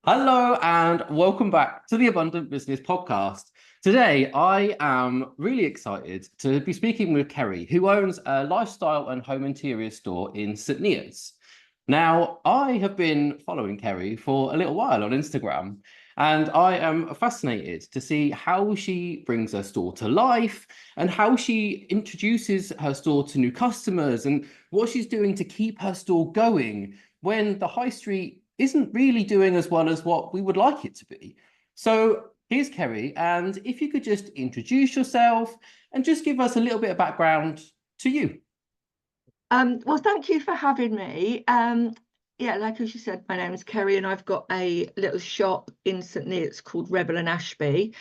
Hello and welcome back to the Abundant Business Podcast. Today, I am really excited to be speaking with Kerry, who owns a lifestyle and home interior store in St. Neots. Now, I have been following Kerry for a little while on Instagram, and I am fascinated to see how she brings her store to life and how she introduces her store to new customers and what she's doing to keep her store going when the high street isn't really doing as well as what we would like it to be. So here's Kerry, and if you could just introduce yourself and just give us a little bit of background to you. Well, thank you for having me. Yeah, like as you said, my name is Kerry, and I've got a little shop in St. Neots called Rebel Ashby.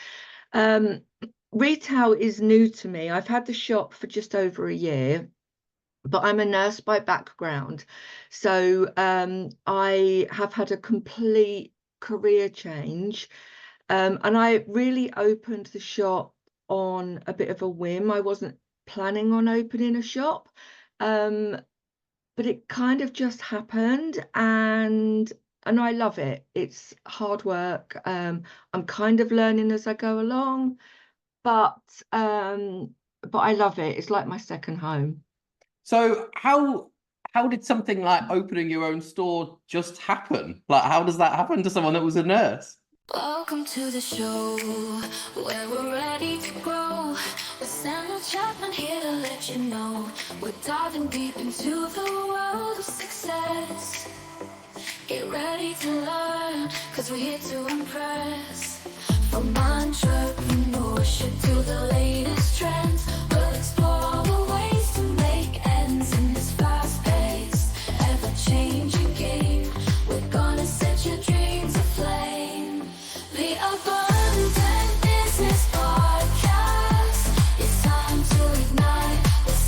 Retail is new to me. I've had the shop for just over a year, but I'm a nurse by background. So I have had a complete career change. And I really opened the shop on a bit of a whim. I wasn't planning on opening a shop. But it kind of just happened, and I love it. It's hard work. I'm kind of learning as I go along, but I love it. It's like my second home. So how did something like opening your own store just happen? Like how does that happen to someone that was a nurse? Welcome to the show where we're ready to grow. With Chapman here to let you know we're diving deep into the world of success. Get ready to learn, cause we're here to impress. From entrepreneurship to the latest trends, we'll explore all the ways to make ends in this fast-paced, ever-changing game. We're gonna set your dreams aflame. The Abundant Business Podcast. It's time to ignite with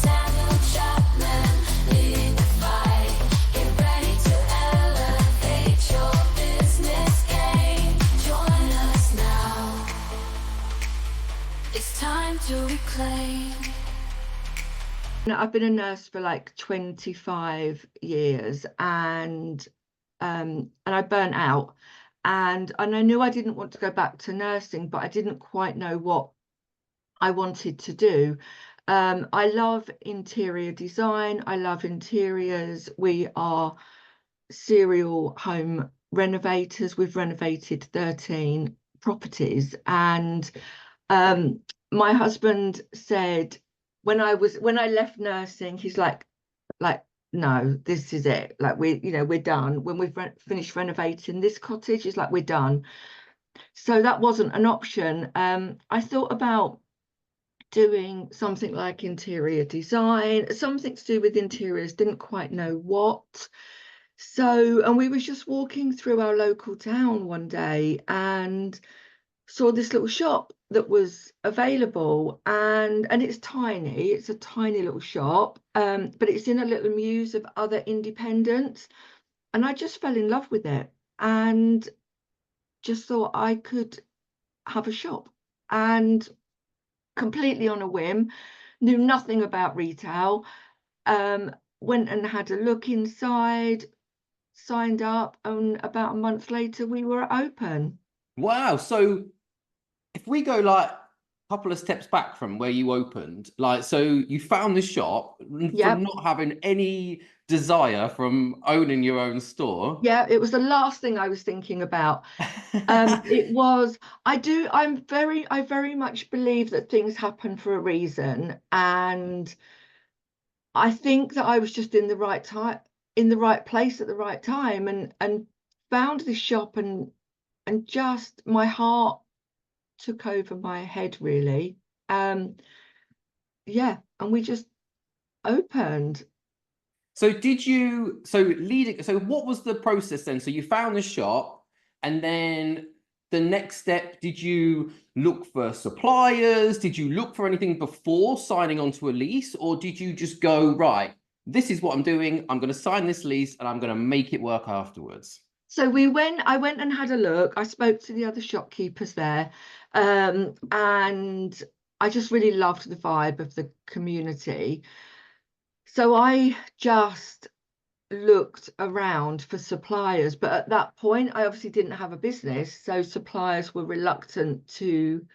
Chapman, leading the fight. Get ready to elevate your business game. Join us now. It's time to reclaim. I've been a nurse for like 25 years, and I burnt out. And I knew I didn't want to go back to nursing, but I didn't quite know what I wanted to do. I love interior design. I love interiors. We are serial home renovators. We've renovated 13 properties. And my husband said, when I left nursing, he's like, no, this is it. Like we're done. When we've finished renovating this cottage, it's like we're done. So that wasn't an option. I thought about doing something like interior design, something to do with interiors, didn't quite know what. So, and we was just walking through our local town one day and saw this little shop that was available, and it's tiny. It's a tiny little shop, but it's in a little muse of other independents, and I just fell in love with it and just thought I could have a shop. And completely on a whim, knew nothing about retail, went and had a look inside, signed up, and about a month later we were open. Wow. So if we go like a couple of steps back from where you opened, like, so you found the shop Yep. from not having any desire from owning your own store. Yeah, it was the last thing I was thinking about. It was, I very much believe that things happen for a reason. And I think that I was just in the right time, in the right place at the right time, and found this shop, and just my heart took over my head, really. Yeah, and we just opened. So what was the process then? So you found the shop, and then the next step, did you look for suppliers? Did you look for anything before signing onto a lease, or did you just go, right, this is what I'm doing, I'm going to sign this lease and I'm going to make it work afterwards? So I went and had a look. I spoke to the other shopkeepers there, and I just really loved the vibe of the community. So I just looked around for suppliers, but at that point I obviously didn't have a business, so suppliers were reluctant to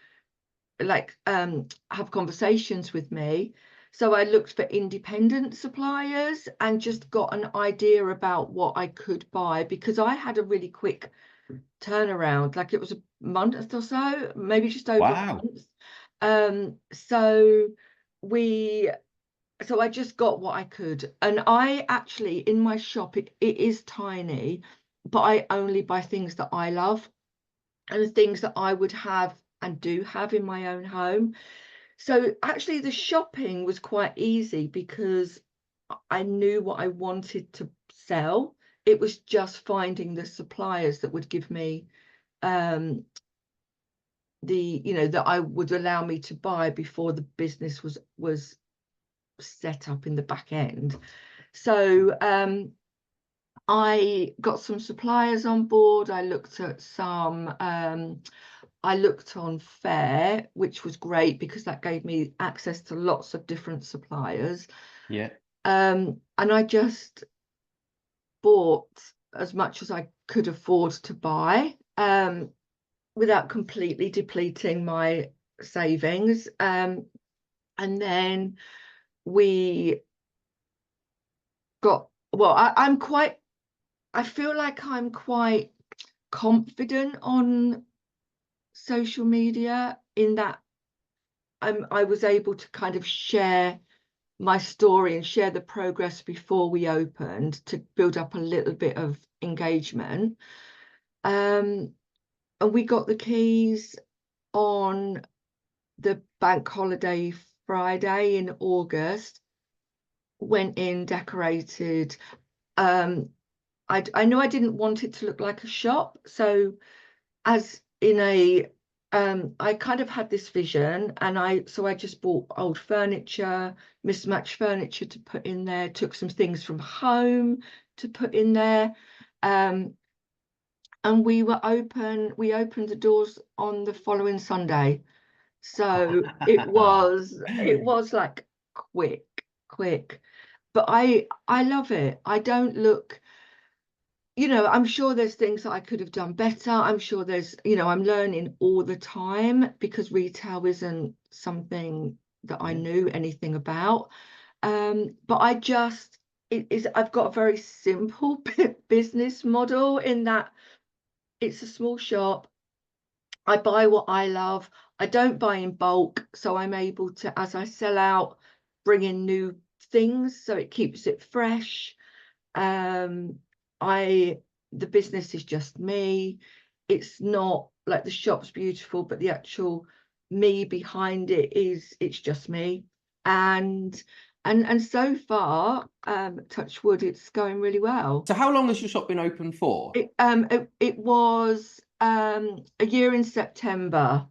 like have conversations with me. So I looked for independent suppliers and just got an idea about what I could buy, because I had a really quick turnaround, like it was a month or so, maybe just over a month. So I just got what I could. And I actually, in my shop, it is tiny, but I only buy things that I love and things that I would have and do have in my own home. So actually the shopping was quite easy because I knew what I wanted to sell. It was just finding the suppliers that would give me that I would allow me to buy before the business was set up in the back end. So I got some suppliers on board. I looked at some I looked on Fair, which was great because that gave me access to lots of different suppliers. Yeah. And I just bought as much as I could afford to buy without completely depleting my savings. And then we got, well, I feel like I'm quite confident on social media in that I was able to kind of share my story and share the progress before we opened to build up a little bit of engagement. And we got the keys on the bank holiday Friday in August, went in, decorated. I knew I didn't want it to look like a shop, so as in a I kind of had this vision, and I just bought old furniture, mismatched furniture to put in there, took some things from home to put in there, and we opened the doors on the following Sunday. So it was like quick, but I love it. I don't look, I'm sure there's things that I could have done better. I'm sure there's, I'm learning all the time because retail isn't something that I knew anything about. But I've got a very simple business model in that it's a small shop. I buy what I love. I don't buy in bulk, so I'm able to, as I sell out, bring in new things, so it keeps it fresh. The business is just me. It's not like the shop's beautiful, but the actual me behind it's just me. And so far, touch wood, it's going really well. So how long has your shop been open for? It was a year in September.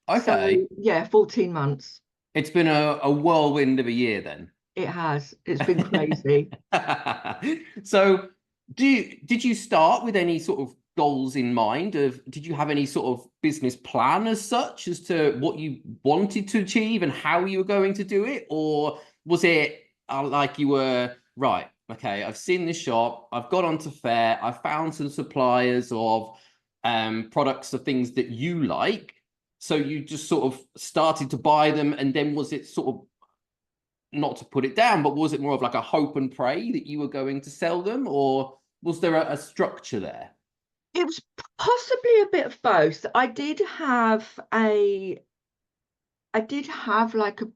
Okay. So yeah, 14 months. It's been a whirlwind of a year then. It has. It's been crazy. So did you start with any sort of goals in mind did you have any sort of business plan as such as to what you wanted to achieve and how you were going to do it? Or was it like you were, right, okay, I've seen this shop, I've got onto Fair, I found some suppliers of products or things that you like, so you just sort of started to buy them, and then was it sort of, not to put it down, but was it more of like a hope and pray that you were going to sell them, or was there a structure there? It was possibly a bit of both. I did have like a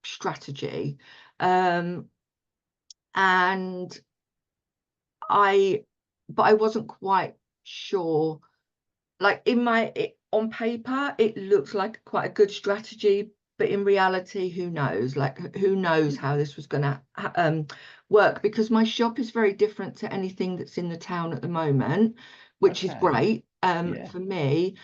strategy, and but I wasn't quite sure. Like on paper, it looked like quite a good strategy, but in reality, who knows? Like, who knows how this was going to work? Because my shop is very different to anything that's in the town at the moment, which is great for me.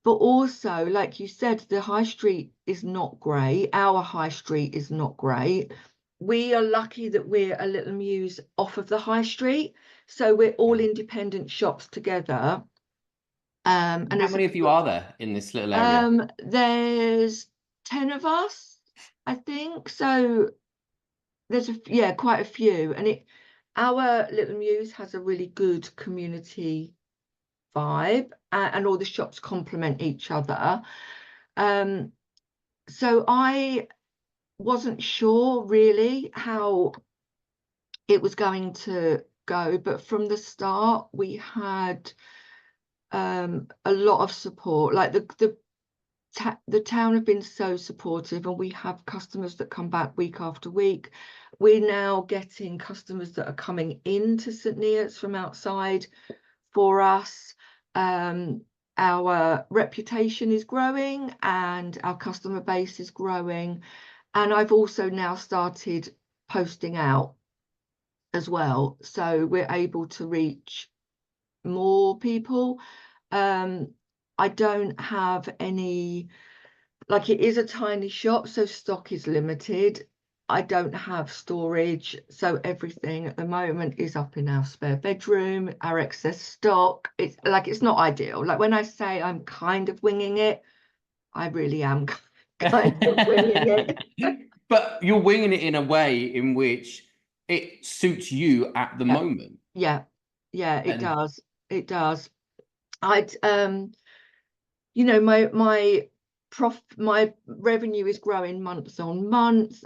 But also, like you said, the high street is not great. Our high street is not great. We are lucky that we're a little muse off of the high street, so we're all independent shops together. And how many of you are there in this little area? There's 10 of us, I think. So there's quite a few, our little muse has a really good community vibe, and all the shops complement each other. So I wasn't sure really how it was going to go, but from the start we had a lot of support. Like the town have been so supportive, and we have customers that come back week after week. We're now getting customers that are coming into St Neots from outside for us. Our reputation is growing and our customer base is growing, and I've also now started posting out as well, so we're able to reach more people. I don't have any, like, it is a tiny shop, so stock is limited. I don't have storage, so everything at the moment is up in our spare bedroom, our excess stock. It's like, it's not ideal. Like, when I say I'm kind of winging it, I really am kind of winging it. But you're winging it in a way in which it suits you at the moment. Yeah, it does. It does. I'd you know, my revenue is growing month on month.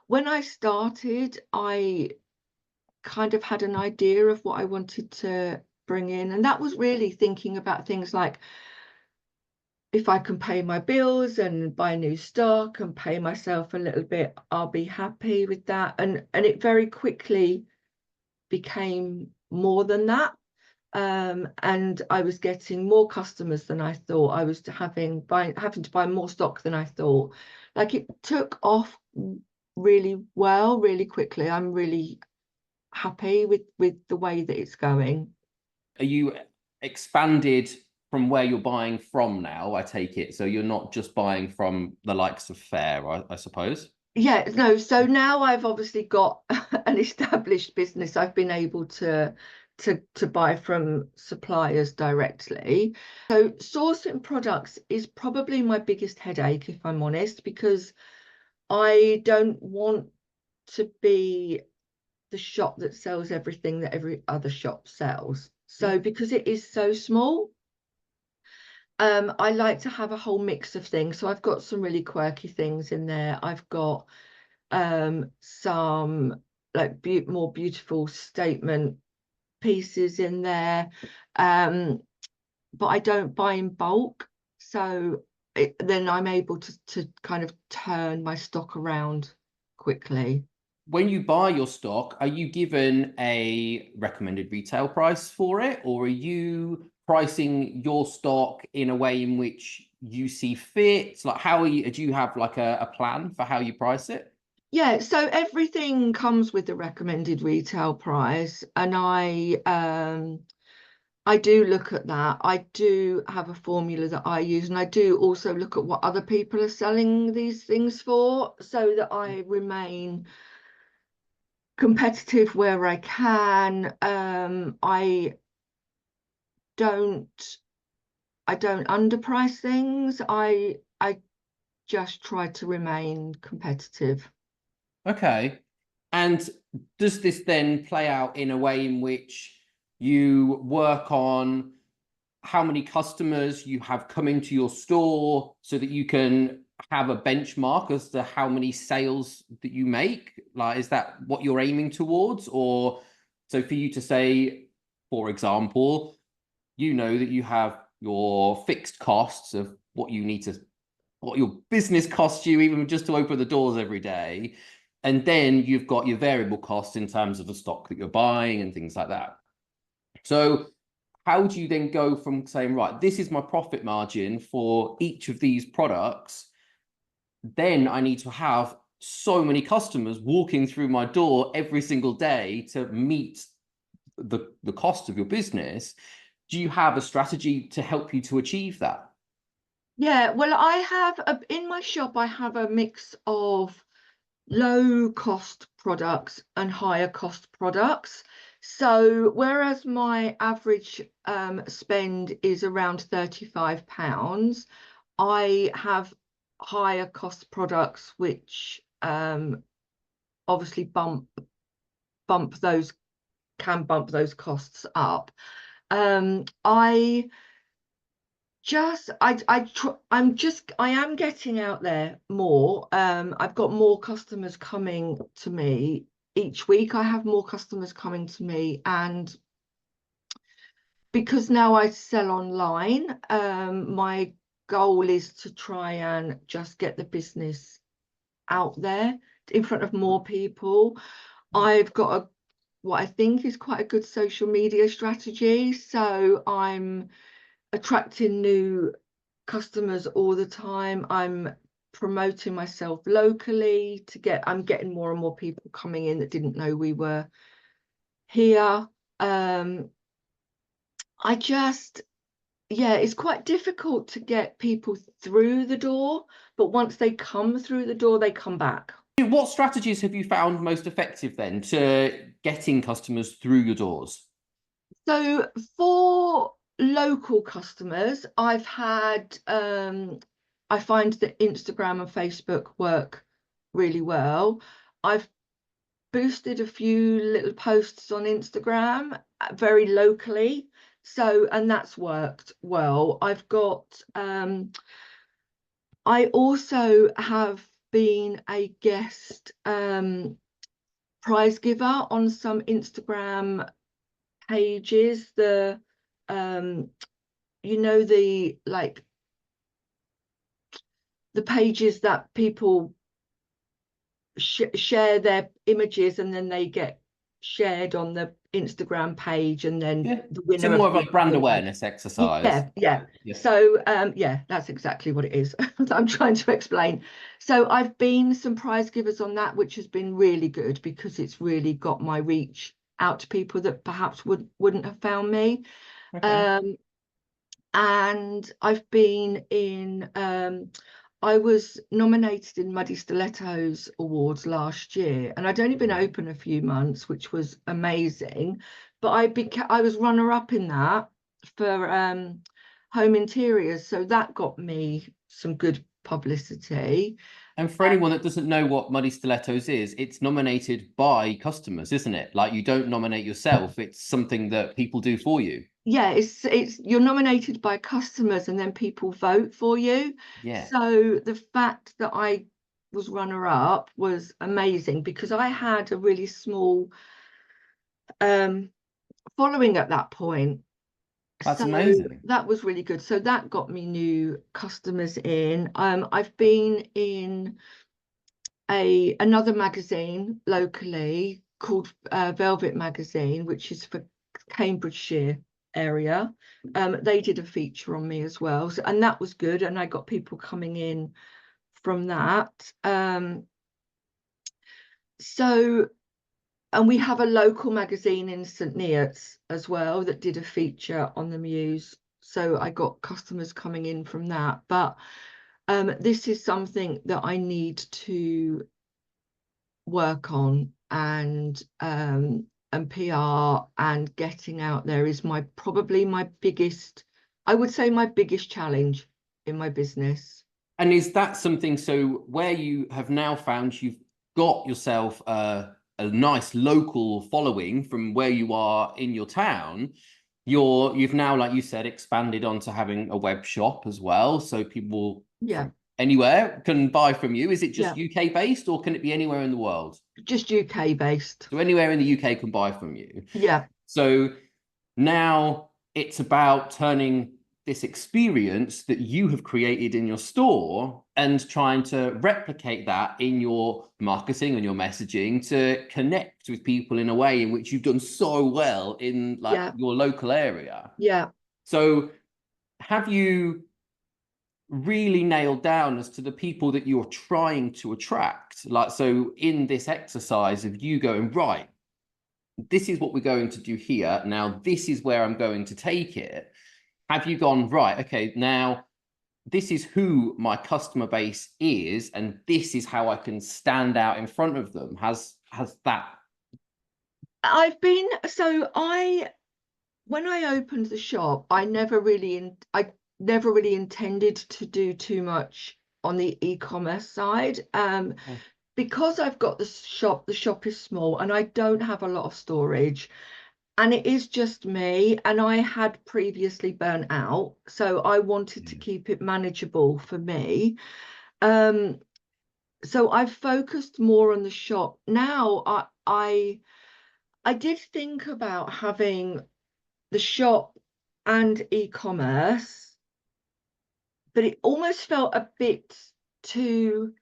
When I started, I kind of had an idea of what I wanted to bring in, and that was really thinking about things like, if I can pay my bills and buy new stock and pay myself a little bit, I'll be happy with that. And it very quickly became more than that. And I was getting more customers than I thought. I was having to buy more stock than I thought. Like, it took off really well, really quickly. I'm really happy with the way that it's going. Are you expanded from where you're buying from now, I take it? So you're not just buying from the likes of Fair, I suppose? Yeah, no. So now I've obviously got an established business. I've been able to buy from suppliers directly. So sourcing products is probably my biggest headache, if I'm honest, because I don't want to be the shop that sells everything that every other shop sells. So because it is so small, I like to have a whole mix of things. So I've got some really quirky things in there. I've got some like more beautiful statement pieces in there, but I don't buy in bulk, so then I'm able to kind of turn my stock around quickly. When you buy your stock, are you given a recommended retail price for it, or are you pricing your stock in a way in which you see fit? Like, how are you, do you have like a plan for how you price it? Yeah, so everything comes with the recommended retail price, and I do look at that. I do have a formula that I use, and I do also look at what other people are selling these things for, so that I remain competitive where I can. I don't underprice things. I just try to remain competitive. Okay. And does this then play out in a way in which you work on how many customers you have coming to your store so that you can have a benchmark as to how many sales that you make? Like, is that what you're aiming towards? Or so for you to say, for example, you know that you have your fixed costs of what you need to, what your business costs you even just to open the doors every day. And then you've got your variable costs in terms of the stock that you're buying and things like that. So how do you then go from saying, right, this is my profit margin for each of these products, then I need to have so many customers walking through my door every single day to meet the cost of your business? Do you have a strategy to help you to achieve that? Yeah, well, I have in my shop, I have a mix of low cost products and higher cost products. So whereas my average spend is around £35, I have higher cost products which obviously bump those can bump those costs up. I am getting out there more. I've got more customers coming to me each week. I have more customers coming to me, and because now I sell online, my goal is to try and just get the business out there in front of more people. I've got what I think is quite a good social media strategy, so I'm attracting new customers all the time. I'm promoting myself locally I'm getting more and more people coming in that didn't know we were here. It's quite difficult to get people through the door, but once they come through the door, they come back. What strategies have you found most effective then to getting customers through your doors? So for local customers, I've had I find that Instagram and Facebook work really well. I've boosted a few little posts on Instagram very locally, and that's worked well. I've got I also have been a guest prize giver on some Instagram pages, the the pages that people share their images and then they get shared on the Instagram page, and then the winner. So more of a brand awareness exercise. Yeah. So that's exactly what it is that I'm trying to explain. So I've been some prize givers on that, which has been really good because it's really got my reach out to people that perhaps wouldn't have found me. Okay. And I've been in I was nominated in Muddy Stilettos Awards last year, and I'd only been open a few months, which was amazing. But I was runner-up in that for home interiors, so that got me some good publicity. And for anyone that doesn't know what Muddy Stilettos is, it's nominated by customers, isn't it? Like, you don't nominate yourself; it's something that people do for you. Yeah, it's you're nominated by customers and then people vote for you. Yeah. So the fact that I was runner-up was amazing because I had a really small following at that point. That's amazing. That was really good. So that got me new customers in. I've been in another magazine locally called Velvet Magazine, which is for Cambridgeshire area. They did a feature on me as well, and that was good, and I got people coming in from that. And we have a local magazine in St Neots as well that did a feature on the Muse, so I got customers coming in from that. But this is something that I need to work on, and PR and getting out there is probably my biggest, I would say my biggest challenge in my business. And is that something, so where you have now found you've got yourself a nice local following from where you are in your town, you've now, like you said, expanded onto having a web shop as well, so people from anywhere can buy from you. Is it just UK based, or can it be anywhere in the world? Just UK based. So anywhere in the UK can buy from you. Yeah. So now it's about turning this experience that you have created in your store and trying to replicate that in your marketing and your messaging to connect with people in a way in which you've done so well in your local area. Yeah. So have you really nailed down as to the people that you're trying to attract? Like, so in this exercise of you going, right, this is what we're going to do here. Now, this is where I'm going to take it. Have you gone, right, okay, now this is who my customer base is, and this is how I can stand out in front of them? Has that? When I opened the shop, I never really intended to do too much on the e-commerce side. Because I've got the shop is small and I don't have a lot of storage, and it is just me, and I had previously burnt out, so I wanted to keep it manageable for me. So I've focused more on the shop. Now I did think about having the shop and e-commerce, but it almost felt a bit too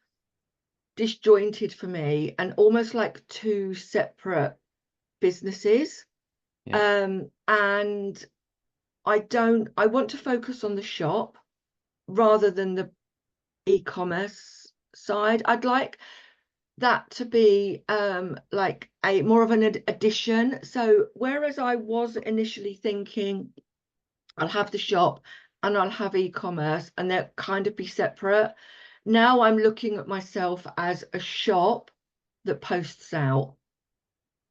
disjointed for me, and almost like two separate businesses. And I want to focus on the shop rather than the e-commerce side. I'd like that to be like a more of an addition. So whereas I was initially thinking I'll have the shop and I'll have e-commerce and they'll kind of be separate, now I'm looking at myself as a shop that posts out.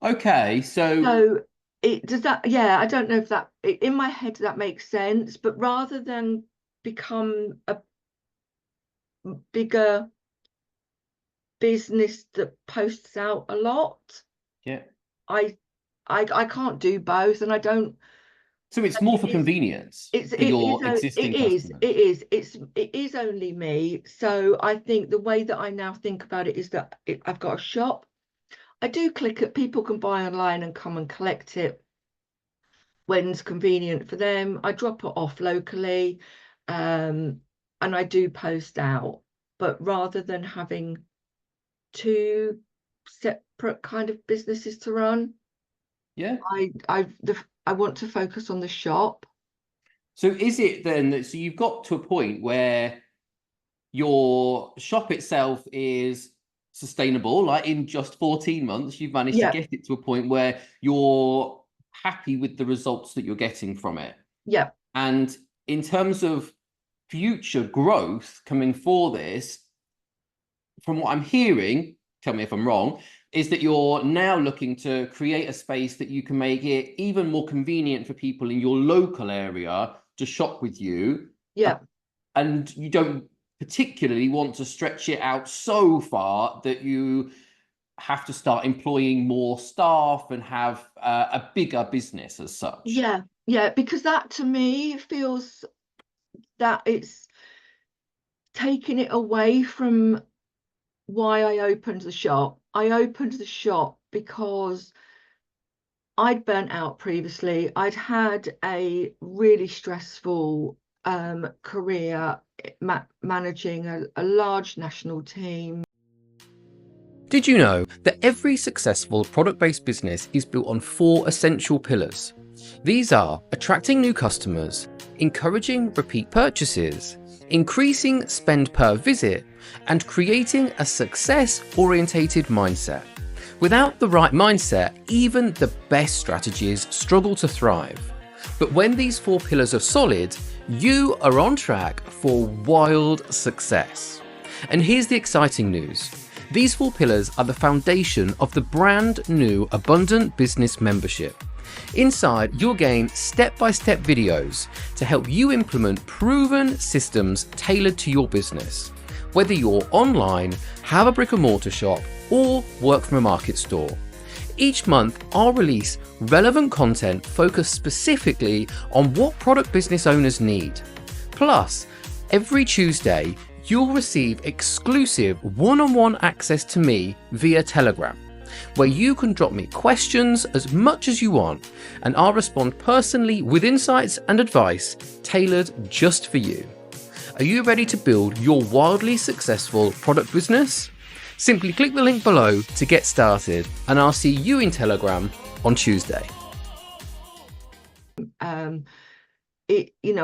Okay, so it does that, yeah, I don't know if that in my head that makes sense, but rather than become a bigger business that posts out a lot, yeah, I can't do both, and I don't. so it's more for convenience for your existing customers. It is only me. So I think the way that I now think about it is that I've got a shop. I do click it. People can buy online and come and collect it when's convenient for them. I drop it off locally, and I do post out. But rather than having two separate kind of businesses to run, Yeah. I want to focus on the shop. So is it then that, so you've got to a point where your shop itself is sustainable, like in just 14 months, you've managed to get it to a point where you're happy with the results that you're getting from it. Yeah. And in terms of future growth coming for this, from what I'm hearing, tell me if I'm wrong, is that you're now looking to create a space that you can make it even more convenient for people in your local area to shop with you. Yeah. And you don't particularly want to stretch it out so far that you have to start employing more staff and have a bigger business as such. Yeah, because that to me feels that it's taking it away from why I opened the shop. I opened the shop because I'd burnt out previously. I'd had a really stressful career managing a large national team. Did you know that every successful product-based business is built on 4 essential pillars? These are attracting new customers, encouraging repeat purchases, increasing spend per visit, and creating a success-orientated mindset. Without the right mindset, even the best strategies struggle to thrive. But when these 4 pillars are solid, you are on track for wild success. And here's the exciting news. These 4 pillars are the foundation of the brand new Abundant Business Membership. Inside, you'll gain step-by-step videos to help you implement proven systems tailored to your business. Whether you're online, have a brick and mortar shop, or work from a market store. Each month, I'll release relevant content focused specifically on what product business owners need. Plus, every Tuesday, you'll receive exclusive one-on-one access to me via Telegram, where you can drop me questions as much as you want, and I'll respond personally with insights and advice tailored just for you. Are you ready to build your wildly successful product business? Simply click the link below to get started, and I'll see you in Telegram on Tuesday.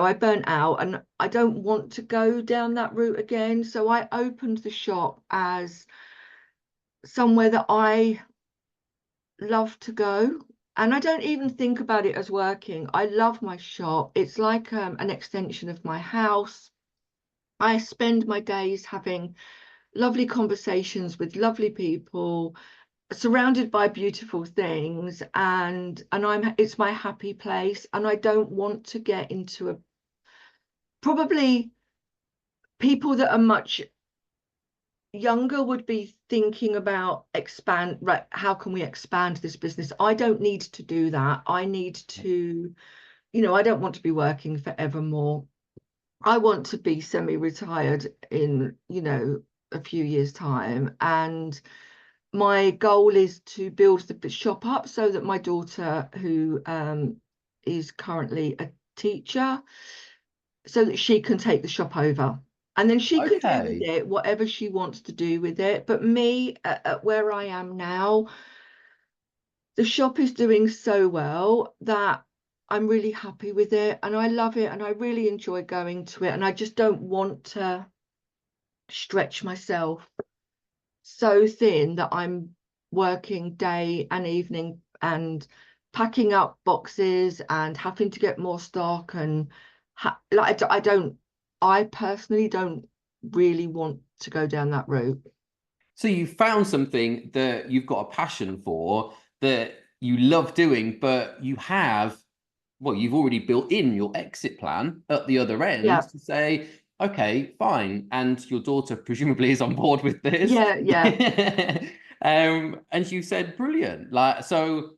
I burnt out and I don't want to go down that route again. So I opened the shop as somewhere that I love to go. And I don't even think about it as working. I love my shop. It's like an extension of my house. I spend my days having lovely conversations with lovely people, surrounded by beautiful things, and it's my happy place, and I don't want to get into probably people that are much younger would be thinking about right, how can we expand this business? I don't need to do that. I need to, I don't want to be working forevermore. I want to be semi-retired in, a few years' time. And my goal is to build the shop up so that my daughter, who is currently a teacher, so that she can take the shop over. And then she can do with it whatever she wants to do with it. But me, at where I am now, the shop is doing so well that I'm really happy with it, and I love it, and I really enjoy going to it. And I just don't want to stretch myself so thin that I'm working day and evening and packing up boxes and having to get more stock. And I personally don't really want to go down that route. So you found something that you've got a passion for, that you love doing, but you've already built in your exit plan at the other end to say, okay, fine. And your daughter presumably is on board with this. Yeah. And you said, brilliant. So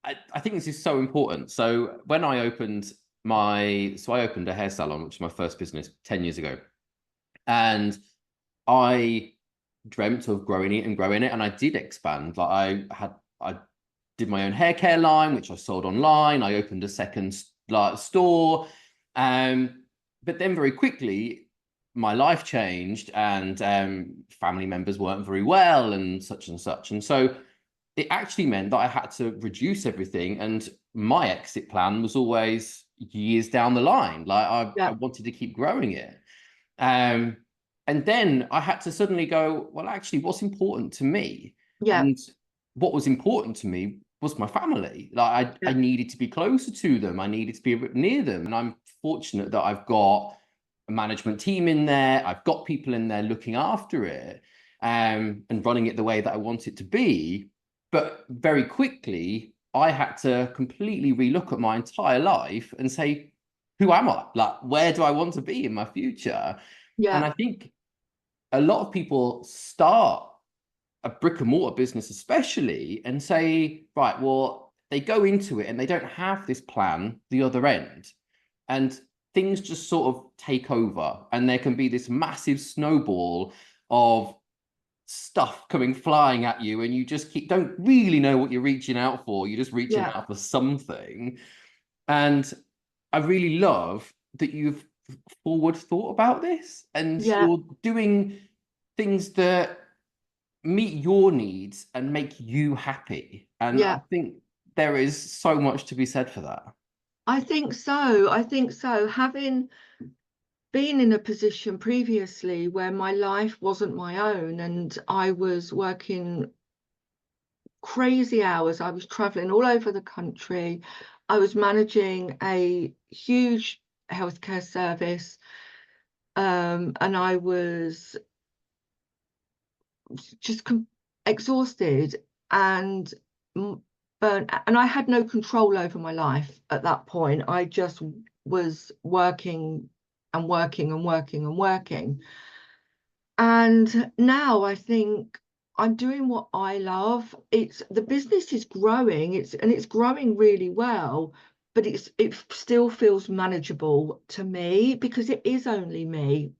I think this is so important. So when I opened I opened a hair salon, which is my first business 10 years ago. And I dreamt of growing it. And I did expand. I did my own hair care line, which I sold online. I opened a second store. But then very quickly, my life changed, and family members weren't very well and such. And so it actually meant that I had to reduce everything. And my exit plan was always years down the line. I wanted to keep growing it. And then I had to suddenly go, well, actually, what's important to me? And what was important to me was my family. I needed to be closer to them. I needed to be a bit near them. And I'm fortunate that I've got a management team in there. I've got people in there looking after it, and running it the way that I want it to be. But very quickly, I had to completely relook at my entire life and say, who am I? Where do I want to be in my future? And I think a lot of people start a brick and mortar business, especially, and say, right, well, they go into it and they don't have this plan the other end. And things just sort of take over. And there can be this massive snowball of stuff coming flying at you, and you just don't really know what you're reaching out for. You're just reaching out for something. And I really love that you've forward thought about this, and you're doing things that meet your needs and make you happy. And I think there is so much to be said for that. I think so. Having been in a position previously where my life wasn't my own and I was working crazy hours, I was traveling all over the country, I was managing a huge healthcare service, and I was just exhausted and burnt, and I had no control over my life at that point. I just was working and working and working and working. And now I think I'm doing what I love. The business is growing, it's growing really well, but it still feels manageable to me because it is only me.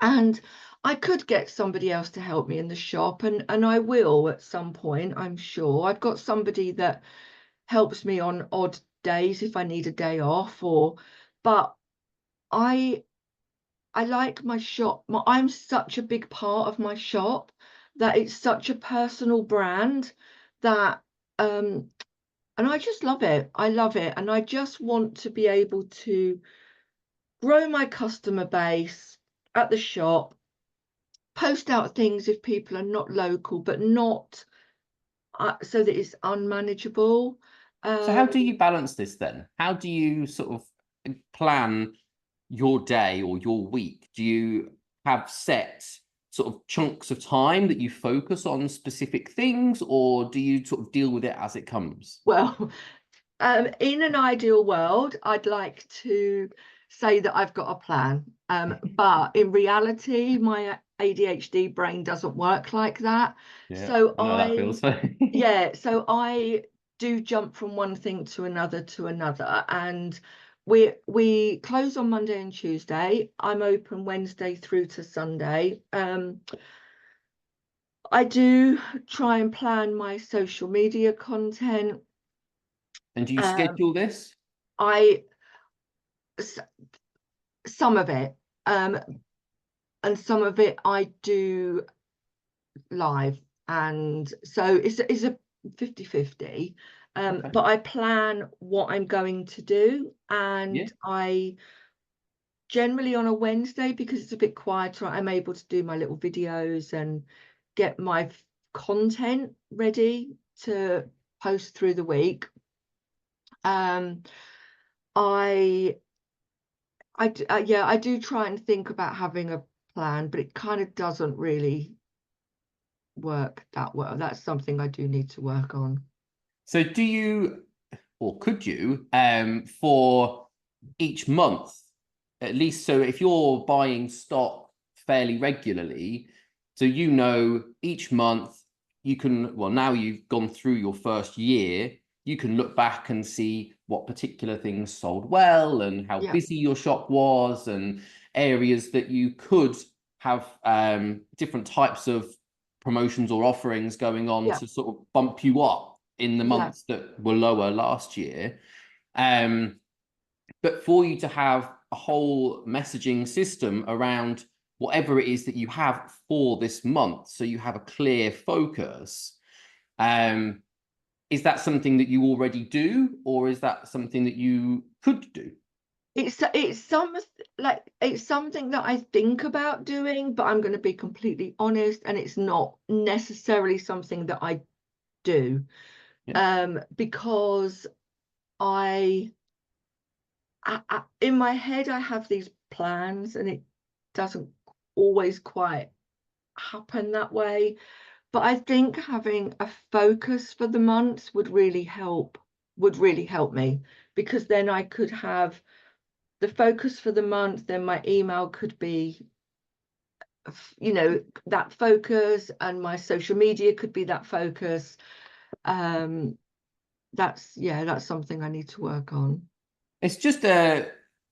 And I could get somebody else to help me in the shop, and I will at some point, I'm sure. I've got somebody that helps me on odd days if I need a day off, but I like my shop. I'm such a big part of my shop that it's such a personal brand that and I just love it. I love it, and I just want to be able to grow my customer base at the shop, post out things if people are not local, but not so that it's unmanageable. So how do you balance this then? How do you sort of plan your day or your week? Do you have set sort of chunks of time that you focus on specific things, or do you sort of deal with it as it comes? Well, in an ideal world, I'd like to say that I've got a plan, but in reality, my ADHD brain doesn't work like that. Yeah, So I know that feels. yeah, so I do jump from one thing to another, and we close on Monday and Tuesday. I'm open Wednesday through to Sunday. I do try and plan my social media content. And do you schedule this? Some of it, and some of it I do live, and so it's a 50-50. Okay. But I plan what I'm going to do, and Yeah. I generally on a Wednesday, because it's a bit quieter, I'm able to do my little videos and get my content ready to post through the week. I do try and think about having a plan, but it kind of doesn't really work that well. That's something I do need to work on. So do you, or could you, for each month, at least, so if you're buying stock fairly regularly, so you know each month you can, well, now you've gone through your first year, you can look back and see what particular things sold well and how busy your shop was, and areas that you could have different types of promotions or offerings going on to sort of bump you up in the months that were lower last year. But for you to have a whole messaging system around whatever it is that you have for this month, so you have a clear focus, is that something that you already do, or is that something that you could do? It's something that I think about doing, but I'm going to be completely honest, and it's not necessarily something that I do. Because I in my head I have these plans, and it doesn't always quite happen that way. But I think having a focus for the month would really help me, because then I could have the focus for the month, then my email could be, you know, that focus, and my social media could be that focus. That's something I need to work on. It's just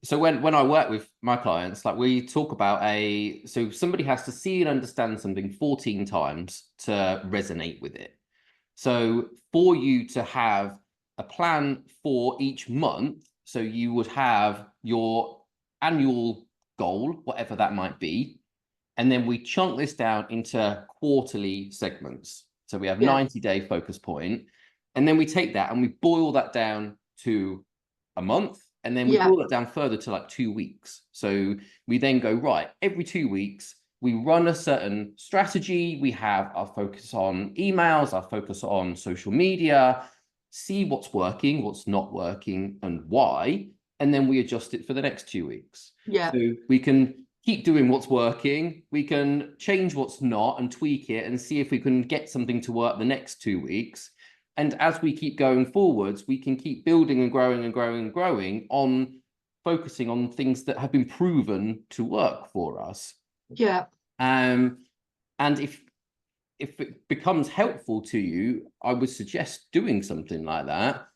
so when I work with my clients, like we talk about so somebody has to see and understand something 14 times to resonate with it. So for you to have a plan for each month, so you would have your annual goal, whatever that might be, and then we chunk this down into quarterly segments. So we have 90-day focus point, and then we take that and we boil that down to a month, and then we boil it down further to like 2 weeks. So we then go, right, every 2 weeks, we run a certain strategy. We have our focus on emails, our focus on social media, see what's working, what's not working, and why. And then we adjust it for the next 2 weeks. So we can keep doing what's working. We can change what's not and tweak it and see if we can get something to work the next 2 weeks. And as we keep going forwards, we can keep building and growing and growing and growing on focusing on things that have been proven to work for us. And if it becomes helpful to you, I would suggest doing something like that,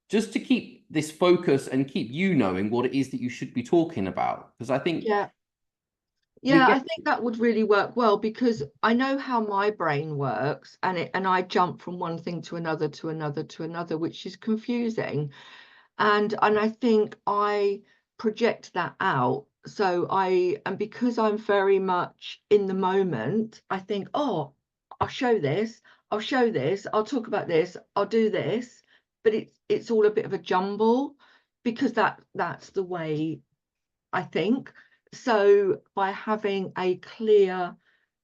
just to keep this focus and keep you knowing what it is that you should be talking about. Because I think I think that would really work well, because I know how my brain works, and I jump from one thing to another, which is confusing. And I think I project that out. So because I'm very much in the moment, I think, oh, I'll show this, I'll talk about this, I'll do this, but it's all a bit of a jumble, because that's the way I think. So by having a clear,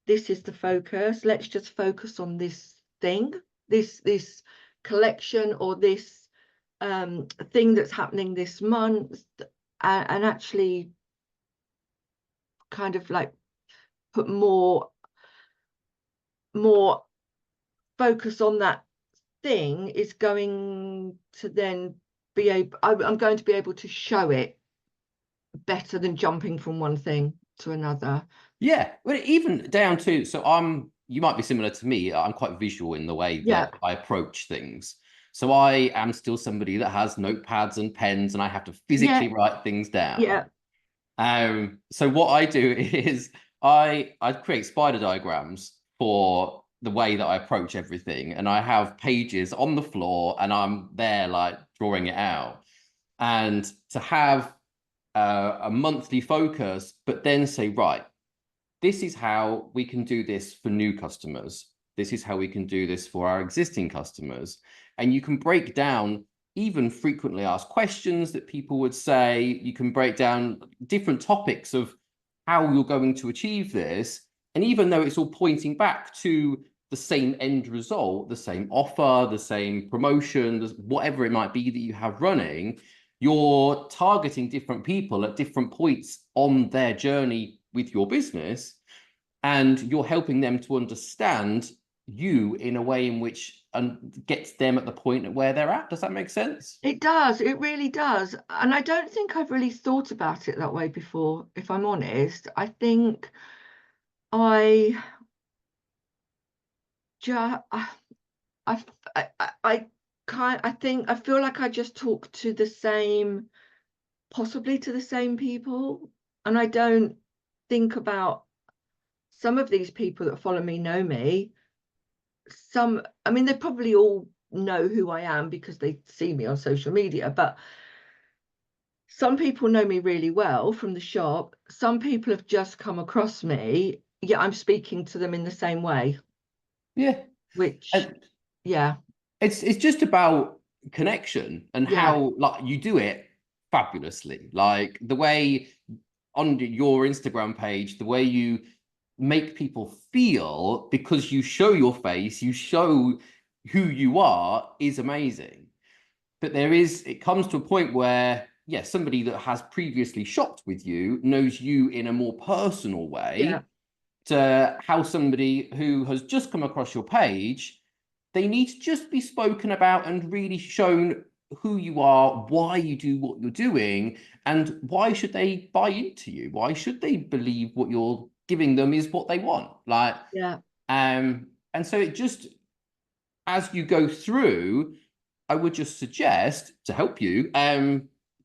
this is the focus, let's just focus on this thing, this collection, or this thing that's happening this month, and actually kind of like put more focus on that thing, is going to then be able, I'm going to be able to show it better than jumping from one thing to another. Yeah, well, even down to, so you might be similar to me. I'm quite visual in the way Yeah. that I approach things. So I am still somebody that has notepads and pens, and I have to physically write things down. Yeah. So what I do is I create spider diagrams for the way that I approach everything, and I have pages on the floor, and I'm there like drawing it out. And to have a monthly focus, but then say, right, this is how we can do this for new customers. This is how we can do this for our existing customers. And you can break down even frequently asked questions that people would say. You can break down different topics of how you're going to achieve this. And even though it's all pointing back to the same end result, the same offer, the same promotion, whatever it might be that you have running, you're targeting different people at different points on their journey with your business, and you're helping them to understand you in a way in which gets them at the point at where they're at. Does that make sense? It does. It really does. And I don't think I've really thought about it that way before, if I'm honest. I think I just I feel like I just talk to the same, possibly to the same people, and I don't think about some of these people that follow me know me. I mean, they probably all know who I am because they see me on social media, but some people know me really well from the shop. Some people have just come across me, yet I'm speaking to them in the same way. Yeah. Which, yeah. It's just about connection and how like you do it fabulously. Like the way on your Instagram page, the way you make people feel because you show your face, you show who you are, is amazing. But it comes to a point where, yeah, somebody that has previously shopped with you knows you in a more personal way, to how somebody who has just come across your page, they need to just be spoken about and really shown who you are, why you do what you're doing, and why should they buy into you? Why should they believe what you're giving them is what they want? Like, and so it just, as you go through, I would just suggest, to help you,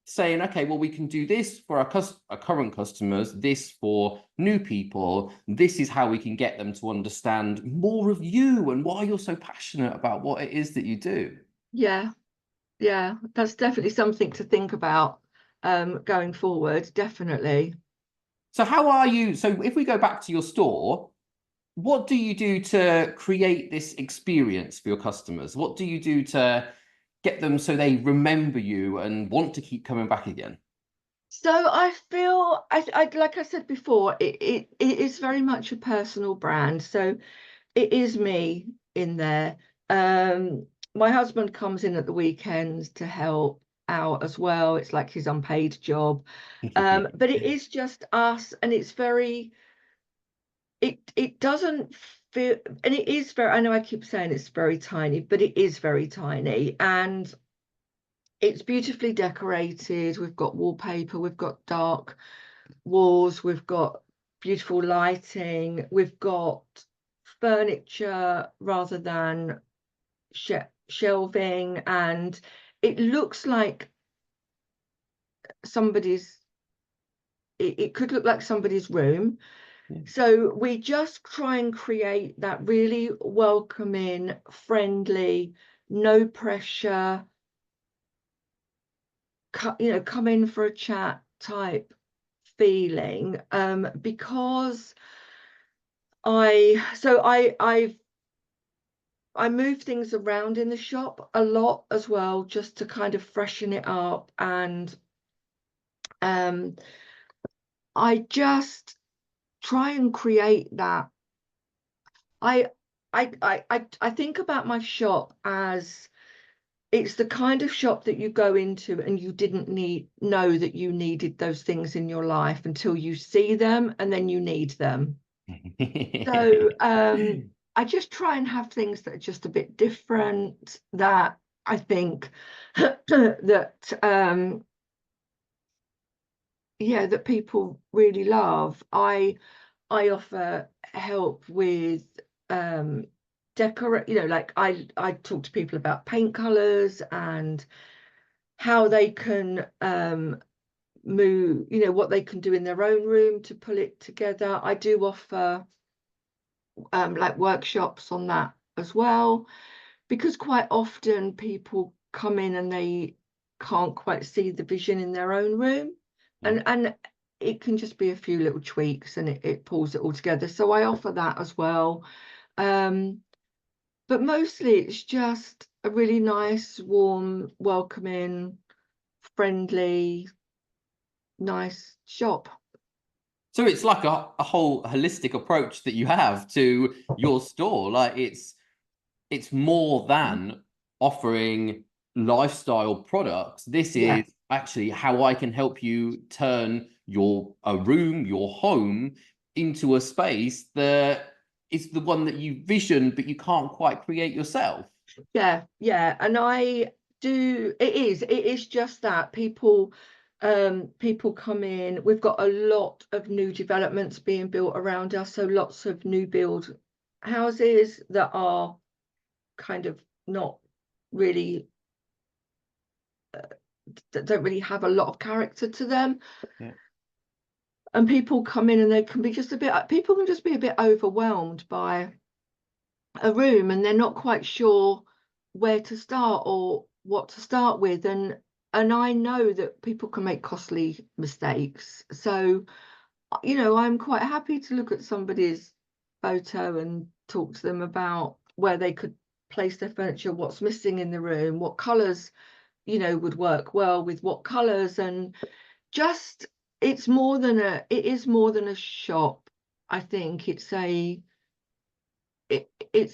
saying, okay, well, we can do this for our current customers, this for new people. This is how we can get them to understand more of you and why you're so passionate about what it is that you do. Yeah, that's definitely something to think about going forward, definitely. So so if we go back to your store, what do you do to create this experience for your customers? What do you do to get them so they remember you and want to keep coming back again? So I feel, I like I said before, it is very much a personal brand. So it is me in there. My husband comes in at the weekends to help out as well. It's like his unpaid job. But it is just us, and it's very, it doesn't feel, and it is very, I know I keep saying it's very tiny, but it is very tiny, and it's beautifully decorated. We've got wallpaper, we've got dark walls, we've got beautiful lighting, we've got furniture rather than shelving, and it looks like it could look like somebody's room. So we just try and create that really welcoming, friendly, no pressure, come in for a chat type feeling, because I move things around in the shop a lot as well, just to kind of freshen it up, and I just try and create that. I think about my shop as, it's the kind of shop that you go into and you didn't know that you needed those things in your life until you see them, and then you need them. So I just try and have things that are just a bit different, that I think that that people really love. I offer help with decorate, like I talk to people about paint colors and how they can move, what they can do in their own room to pull it together. I do offer like workshops on that as well, because quite often people come in and they can't quite see the vision in their own room, and it can just be a few little tweaks and it pulls it all together. So I offer that as well. But mostly it's just a really nice, warm, welcoming, friendly, nice shop. So it's like a whole holistic approach that you have to your store. Like it's more than offering lifestyle products. This is actually how I can help you turn a room, your home, into a space that is the one that you vision, but you can't quite create yourself. Yeah. And it is just that people come in. We've got a lot of new developments being built around us, so lots of new build houses that are kind of not really that don't really have a lot of character to them. And people come in and they can be people can just be a bit overwhelmed by a room, and they're not quite sure where to start or what to start with, and I know that people can make costly mistakes. So I'm quite happy to look at somebody's photo and talk to them about where they could place their furniture, what's missing in the room, what colors would work well with what colors, and just it is more than a shop. I think it's a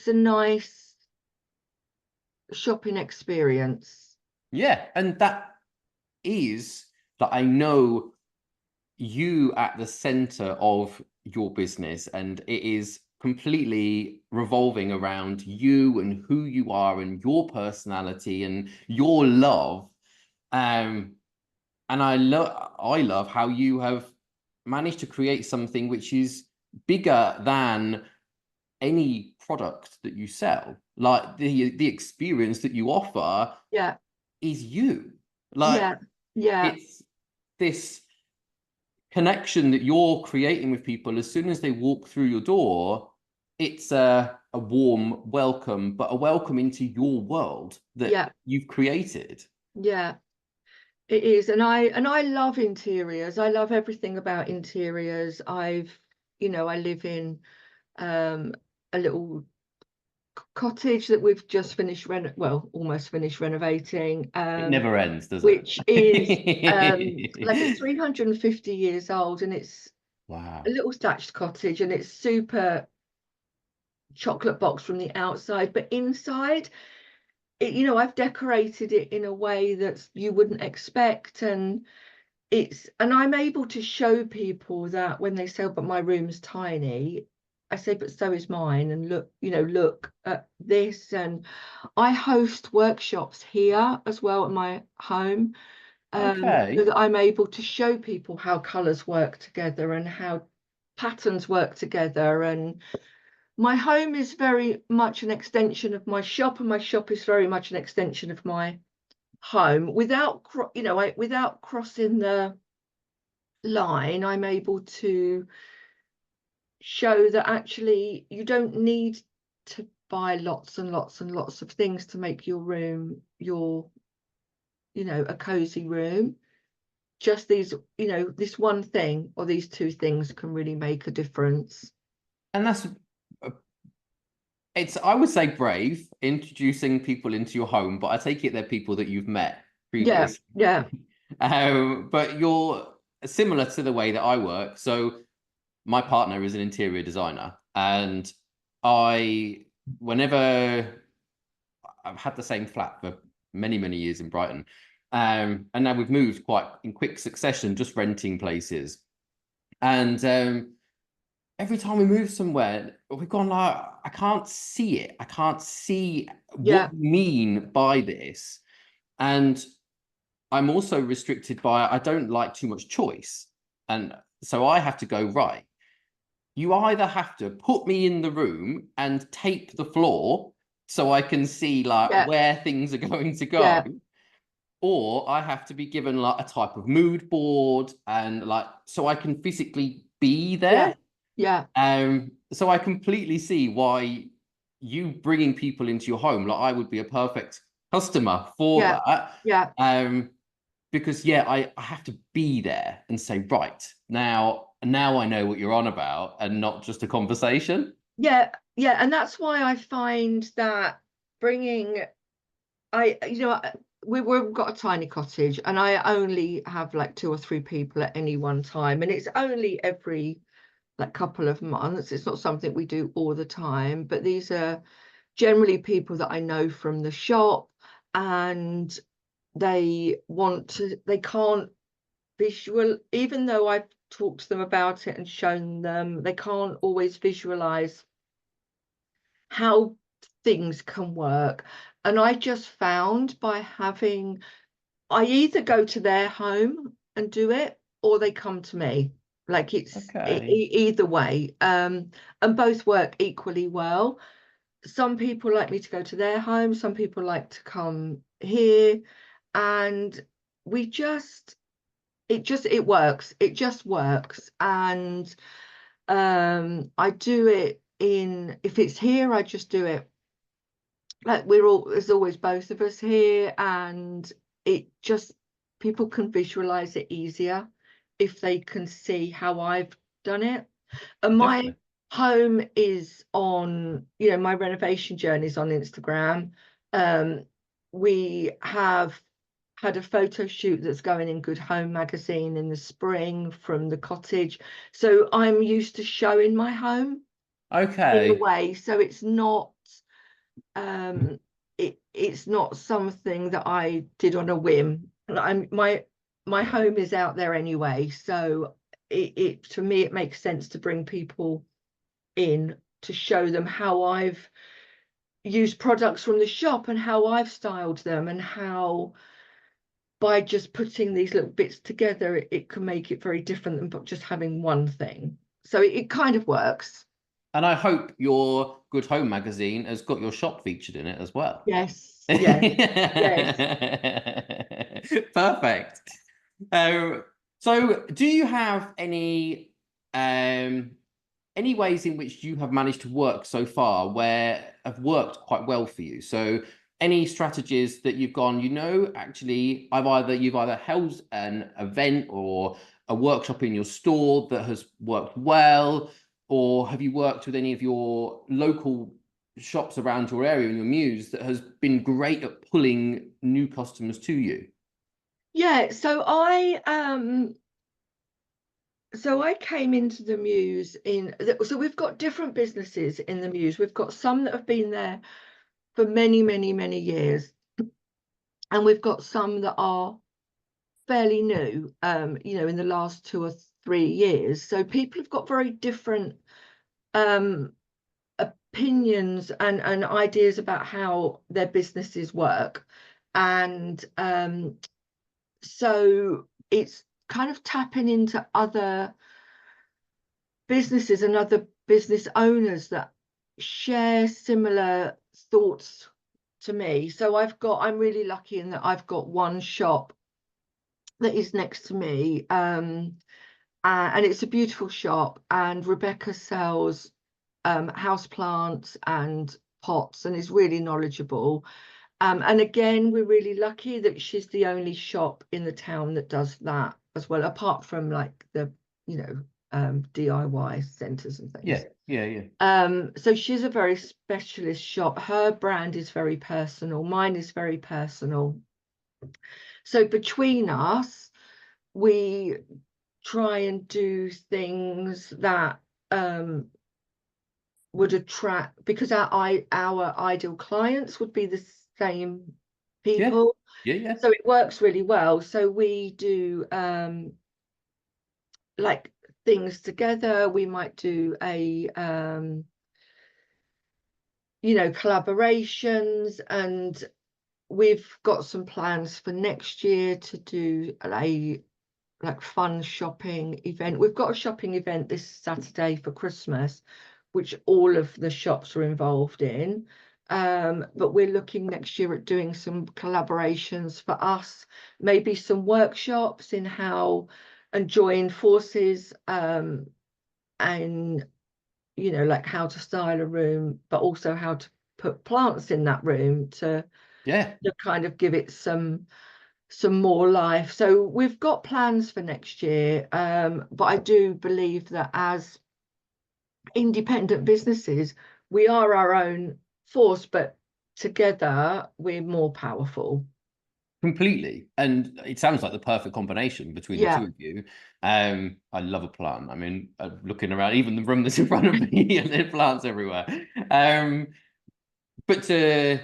nice shopping experience. Yeah, and that I know you at the center of your business, and it is completely revolving around you and who you are and your personality and your love. And I love how you have managed to create something which is bigger than any product that you sell. Like the experience that you offer is you. Like it's this connection that you're creating with people. As soon as they walk through your door, it's a warm welcome, but a welcome into your world that you've created. It is. And I love interiors. I love everything about interiors. I live in a little cottage that we've just finished almost finished renovating. It never ends, does it? Which is like it's 350 years old, and it's a little thatched cottage, and it's super chocolate box from the outside, but inside I've decorated it in a way that you wouldn't expect, and I'm able to show people that when they say, but my room's tiny, I say, but so is mine, and look at this. And I host workshops here as well at my home, so that I'm able to show people how colours work together and how patterns work together. And my home is very much an extension of my shop, and my shop is very much an extension of my home. Without crossing the line, I'm able to show that actually you don't need to buy lots and lots and lots of things to make your room a cozy room. Just these, this one thing or these two things can really make a difference. And it's, I would say, brave introducing people into your home, but I take it they're people that you've met previously. Yeah. But you're similar to the way that I work. So my partner is an interior designer, and whenever I've had the same flat for many, many years in Brighton, and now we've moved quite in quick succession, just renting places. And every time we move somewhere, we've gone like, I can't see it. I can't see what you mean by this. And I'm also restricted by, I don't like too much choice. And so I have to go, right, you either have to put me in the room and tape the floor so I can see like Yeah. where things are going to go, Yeah. or I have to be given like a type of mood board and like so I can physically be there. Yeah. So I completely see why you bringing people into your home, like I would be a perfect customer for that. Yeah. Because yeah, I have to be there and say, right, now I know what you're on about and not just a conversation. Yeah. Yeah. And that's why I find that bringing, we've got a tiny cottage and I only have like 2 or 3 people at any one time. And it's only every like couple of months. It's not something we do all the time, but these are generally people that I know from the shop, and they can't visual, even though I've talked to them about it and shown them, they can't always visualize how things can work. And I just found by having, I either go to their home and do it, or they come to me. Like it's either way, and both work equally well. Some people like me to go to their home, some people like to come here, and it works. It just works. And I do it if it's here, I just do it like there's always both of us here, and it just, people can visualize it easier if they can see how I've done it. And my home is on, my renovation journey is on Instagram. We have had a photo shoot that's going in Good Home magazine in the spring from the cottage. So I'm used to showing my home in a way. So it's not it's not something that I did on a whim. My home is out there anyway, so it to me it makes sense to bring people in to show them how I've used products from the shop and how I've styled them, and how by just putting these little bits together it can make it very different than just having one thing. So it kind of works. And I hope your Good Home magazine has got your shop featured in it as well. Yes. Yes. Perfect. So do you have any ways in which you have managed to work so far where have worked quite well for you? So any strategies that you've gone, actually, you've either held an event or a workshop in your store that has worked well, or have you worked with any of your local shops around your area in your muse that has been great at pulling new customers to you? Yeah, so I came into the muse so we've got different businesses in the muse. We've got some that have been there for many, many, many years, and we've got some that are fairly new, in the last 2 or 3 years. So people have got very different opinions and ideas about how their businesses work. And so it's kind of tapping into other businesses and other business owners that share similar thoughts to me. So I'm really lucky in that I've got one shop that is next to me, and it's a beautiful shop, and Rebecca sells house plants and pots and is really knowledgeable. And again, we're really lucky that she's the only shop in the town that does that as well, apart from like the DIY centres and things. So she's a very specialist shop. Her brand is very personal, mine is very personal. So between us, we try and do things that would attract, because our ideal clients would be the same people. So it works really well. So we do like things together. We might do a collaborations, and we've got some plans for next year to do like fun shopping event. We've got a shopping event this Saturday for Christmas, which all of the shops are involved in. But we're looking next year at doing some collaborations for us, maybe some workshops in how and join forces, and you know, like how to style a room, but also how to put plants in that room to kind of give it some more life. So we've got plans for next year, but I do believe that as independent businesses, we are our own force, but together we're more powerful. Completely. And it sounds like the perfect combination between the two of you. I love a plant. I mean, looking around, even the room that's in front of me, and there are plants everywhere. But to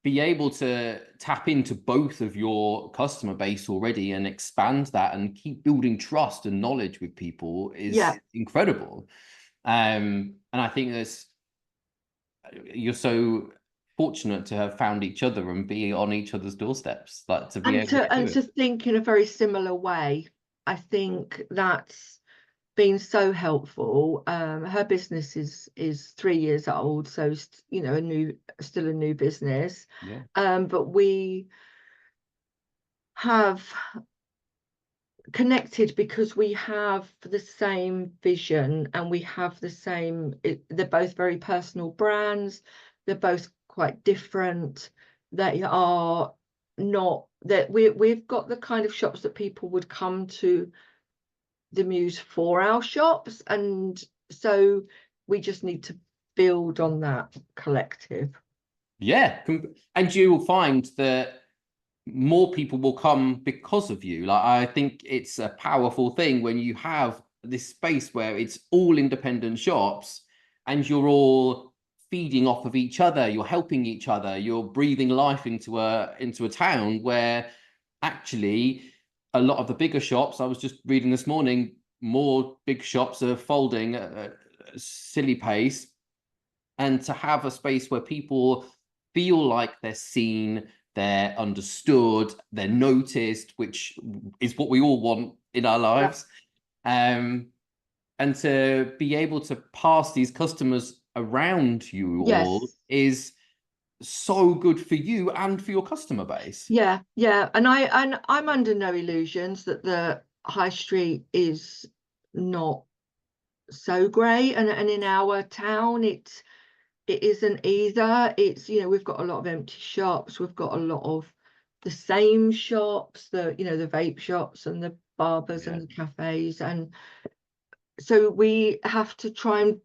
be able to tap into both of your customer base already and expand that and keep building trust and knowledge with people is incredible. And I think you're so fortunate to have found each other and be on each other's doorsteps, like to be able to think in a very similar way. I think that's been so helpful. Her business is 3 years old, so you know, still a new business. But we have connected because we have the same vision and we have the same, they're both very personal brands, they're both quite different. They are not that we've got the kind of shops that people would come to the Muse for our shops, and so we just need to build on that collective. And you will find that more people will come because of you. Like, I think it's a powerful thing when you have this space where it's all independent shops and you're all feeding off of each other, you're helping each other, you're breathing life into a town where actually a lot of the bigger shops, I was just reading this morning, more big shops are folding at a silly pace. And to have a space where people feel like they're seen, they're understood, they're noticed, which is what we all want in our lives. And to be able to pass these customers around you all is so good for you and for your customer base. And I'm under no illusions that the high street is not so great, and in our town it isn't either. It's, you know, we've got a lot of empty shops, we've got a lot of the same shops, the vape shops and the barbers and the cafes, and so we have to try and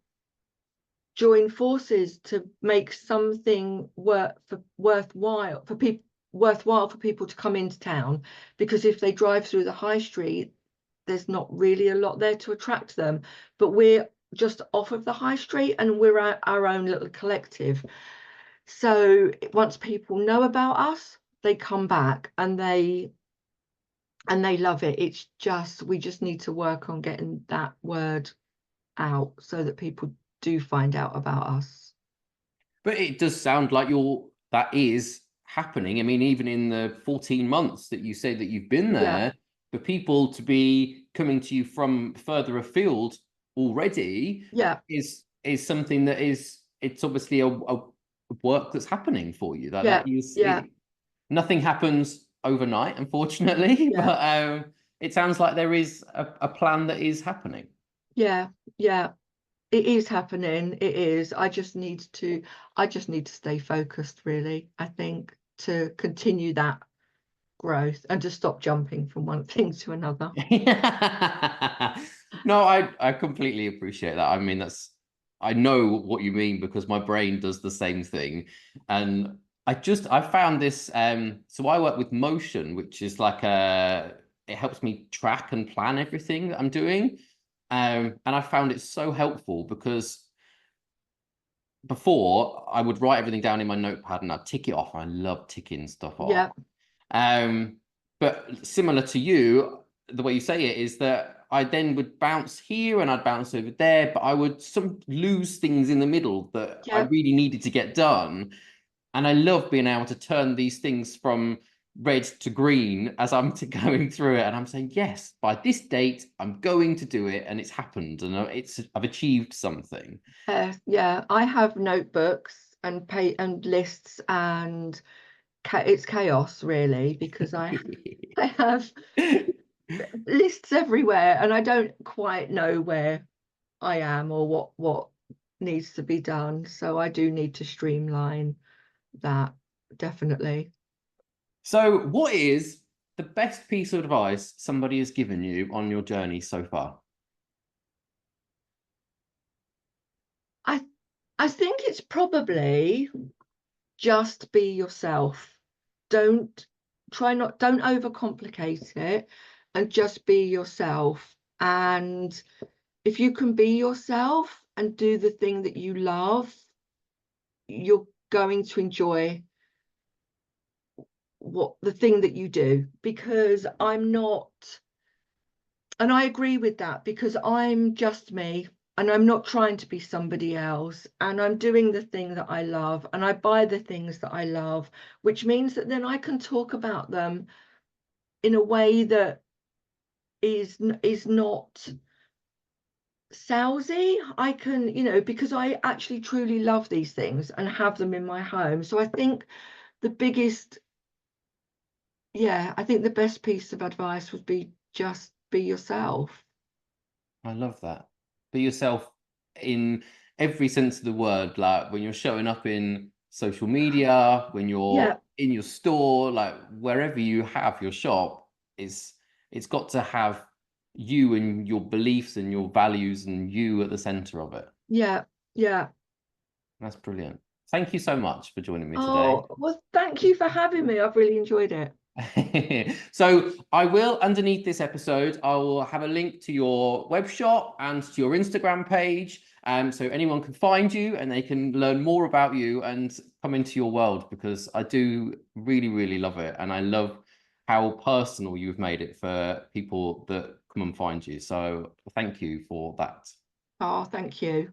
join forces to make something worthwhile for people to come into town, because if they drive through the high street, there's not really a lot there to attract them. But we're just off of the high street and we're our own little collective, so once people know about us, they come back and they love it. It's just, we just need to work on getting that word out so that people do find out about us. But it does sound like that is happening. I mean, even in the 14 months that you say that you've been there, for people to be coming to you from further afield already is something that it's obviously a work that's happening for you. Nothing happens overnight, unfortunately, but it sounds like there is a plan that is happening. It is happening. It is. I just need to stay focused, really, I think, to continue that growth and to stop jumping from one thing to another. No, I completely appreciate that. I mean, I know what you mean because my brain does the same thing. And I found this, so I work with Motion, which is like it helps me track and plan everything that I'm doing. And I found it so helpful because before I would write everything down in my notepad and I'd tick it off. I love ticking stuff off. But similar to you, the way you say it is that I then would bounce here and I'd bounce over there, but I would lose things in the middle that I really needed to get done. And I love being able to turn these things from red to green as I'm going through it, and I'm saying, yes, by this date I'm going to do it, and it's happened, and I've achieved something. Yeah, I have notebooks and lists, and it's chaos really, because I have lists everywhere, and I don't quite know where I am or what needs to be done. So I do need to streamline that, definitely. So what is the best piece of advice somebody has given you on your journey so far? I think it's probably just be yourself. Don't overcomplicate it, and just be yourself. And if you can be yourself and do the thing that you love, you're going to enjoy the thing that you do. Because I'm not, and I agree with that, because I'm just me, and I'm not trying to be somebody else, and I'm doing the thing that I love, and I buy the things that I love, which means that then I can talk about them in a way that is not salesy. I can, because I actually truly love these things and have them in my home. So I think the best piece of advice would be just be yourself. I love that. Be yourself in every sense of the word, like when you're showing up in social media, when you're in your store, like wherever you have your shop, it's got to have you and your beliefs and your values and you at the center of it. Yeah. That's brilliant. Thank you so much for joining me today. Oh, well, thank you for having me. I've really enjoyed it. So I will, underneath this episode, I will have a link to your web shop and to your Instagram page, so anyone can find you and they can learn more about you and come into your world, because I do really, really love it, and I love how personal you've made it for people that come and find you. So thank you for that. Oh, thank you.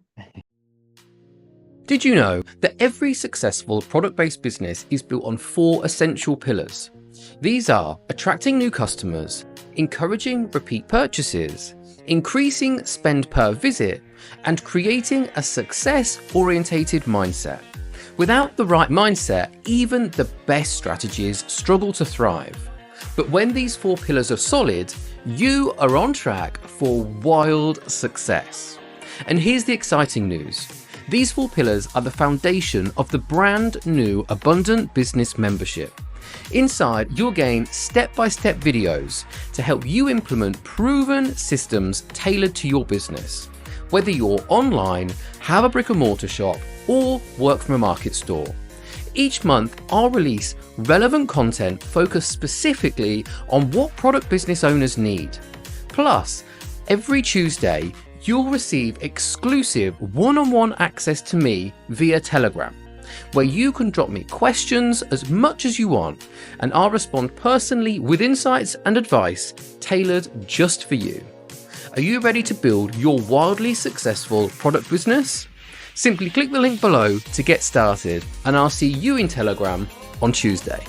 Did you know that every successful product-based business is built on 4 essential pillars? These are attracting new customers, encouraging repeat purchases, increasing spend per visit, and creating a success-orientated mindset. Without the right mindset, even the best strategies struggle to thrive. But when these 4 pillars are solid, you are on track for wild success. And here's the exciting news. These 4 pillars are the foundation of the brand new Abundant Business Membership. Inside, you'll gain step-by-step videos to help you implement proven systems tailored to your business. Whether you're online, have a brick-and-mortar shop, or work from a market store. Each month, I'll release relevant content focused specifically on what product business owners need. Plus, every Tuesday, you'll receive exclusive one-on-one access to me via Telegram, where you can drop me questions as much as you want, and I'll respond personally with insights and advice tailored just for you. Are you ready to build your wildly successful product business? Simply click the link below to get started, and I'll see you in Telegram on Tuesday.